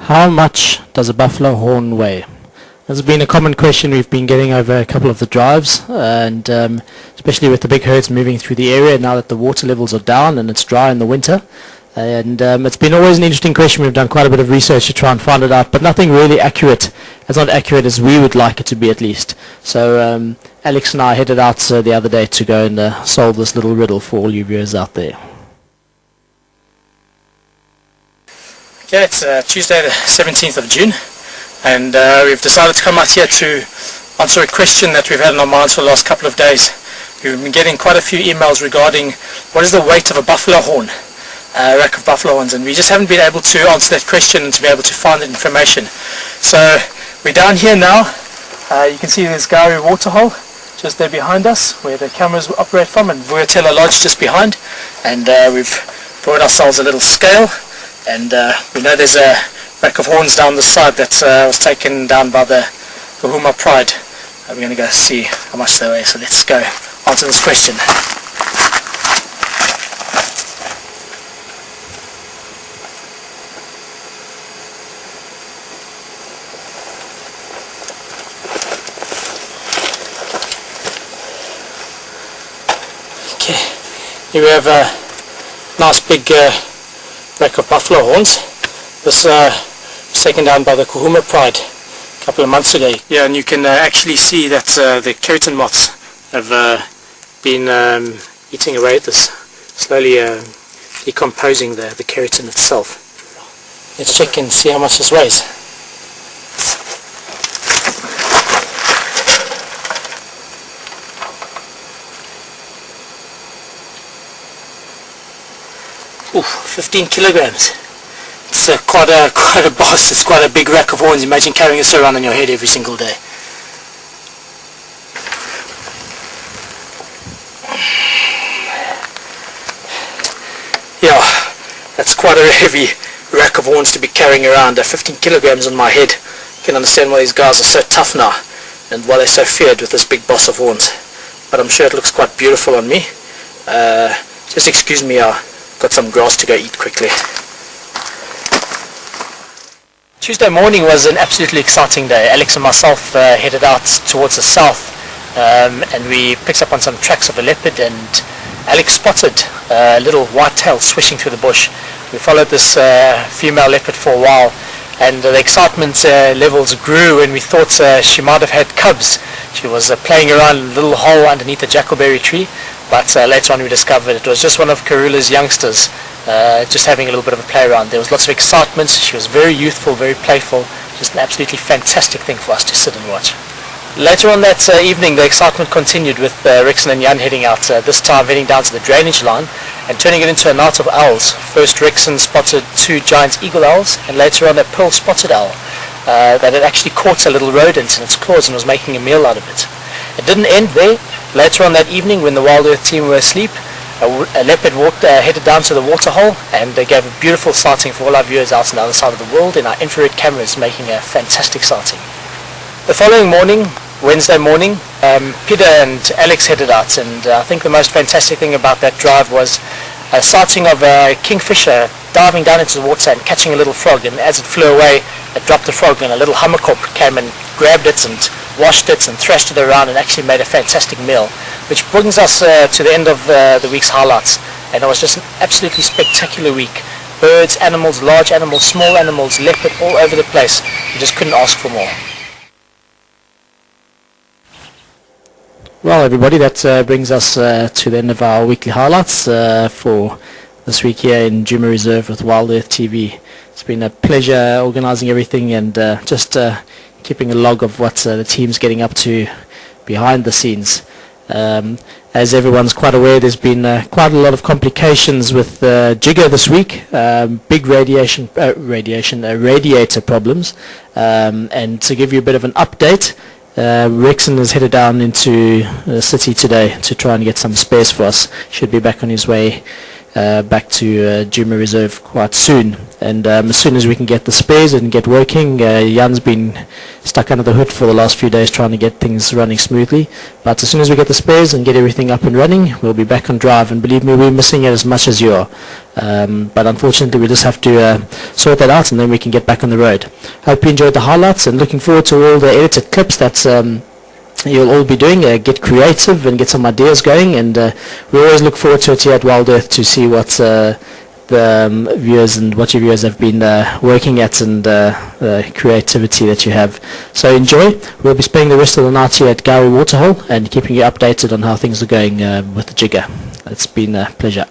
How much does a buffalo horn weigh? This has been a common question we've been getting over a couple of the drives, and especially with the big herds moving through the area now that the water levels are down and it's dry in the winter. And it's been always an interesting question. We've done quite a bit of research to try and find it out, but nothing really accurate. It's not accurate as we would like it to be, at least. So Alex and I headed out the other day to go and solve this little riddle for all you viewers out there. Okay, it's Tuesday the 17th of June, and we've decided to come out here to answer a question that we've had on our minds for the last couple of days. We've been getting quite a few emails regarding what is the weight of a buffalo horn, a rack of buffalo horns, and we just haven't been able to answer that question and to be able to find that information. So we're down here now. You can see there's Gowrie Waterhole just there behind us where the cameras operate from, and Vuyatela Lodge just behind, and we've brought ourselves a little scale. And we know there's a rack of horns down the side that was taken down by the Kahuma Pride. We're going to go see how much they weigh, so let's go answer this question. Okay, here we have a nice big rack of buffalo horns. This was taken down by the Kahuma Pride a couple of months ago. Yeah, and you can actually see that the keratin moths have been eating away at this, slowly decomposing the keratin itself. Let's check and see how much this weighs. Ooh, 15 kilograms. It's quite a boss. It's quite a big rack of horns. Imagine carrying this around on your head every single day. Yeah, that's quite a heavy rack of horns to be carrying around. 15 kilograms on my head. You can understand why these guys are so tough now and why they're so feared with this big boss of horns. But I'm sure it looks quite beautiful on me. Just excuse me, got some grass to go eat quickly. Tuesday morning was an absolutely exciting day. Alex and myself headed out towards the south, and we picked up on some tracks of a leopard, and Alex spotted a little white tail swishing through the bush. We followed this female leopard for a while, and the excitement levels grew when we thought she might have had cubs. She was playing around in a little hole underneath a jackalberry tree, but later on we discovered it was just one of Karula's youngsters, just having a little bit of a play around. There was lots of excitement. She was very youthful, very playful. Just an absolutely fantastic thing for us to sit and watch. Later on that evening, the excitement continued with Rexon and Jan heading out, this time heading down to the drainage line and turning it into a night of owls. First Rexon spotted 2 giant eagle owls, and later on a pearl spotted owl that had actually caught a little rodent in its claws and was making a meal out of it. It didn't end there. Later on that evening, when the Wild Earth team were asleep, a leopard headed down to the waterhole and gave a beautiful sighting for all our viewers out on the other side of the world in our infrared cameras, making a fantastic sighting. The following morning, Wednesday morning, Peter and Alex headed out, and I think the most fantastic thing about that drive was a sighting of a kingfisher diving down into the water and catching a little frog, and as it flew away, it dropped the frog, and a little hammerkop came and grabbed it and washed it and thrashed it around and actually made a fantastic meal, which brings us to the end of the week's highlights. And it was just an absolutely spectacular week. Birds, animals, large animals, small animals, leopard, all over the place. You just couldn't ask for more. Well, everybody, that brings us to the end of our weekly highlights for this week here in Djuma Reserve with Wild Earth TV. It's been a pleasure organising everything and just keeping a log of what the team's getting up to behind the scenes. As everyone's quite aware, there's been quite a lot of complications with Jigger this week. Big radiator problems. And to give you a bit of an update, Rexon is headed down into the city today to try and get some spares for us. Should be back on his way back to Djuma Reserve quite soon. And as soon as we can get the spares and get working, Jan's been stuck under the hood for the last few days trying to get things running smoothly. But as soon as we get the spares and get everything up and running, we'll be back on drive. And believe me, we're missing it as much as you are. But unfortunately, we just have to sort that out, and then we can get back on the road. Hope you enjoyed the highlights, and looking forward to all the edited clips that you'll all be doing. Get creative and get some ideas going, and we always look forward to it here at Wild Earth to see what the viewers and what your viewers have been working at, and the creativity that you have. So enjoy. We'll be spending the rest of the night here at Gowrie Waterhole and keeping you updated on how things are going with the jigger. It's been a pleasure.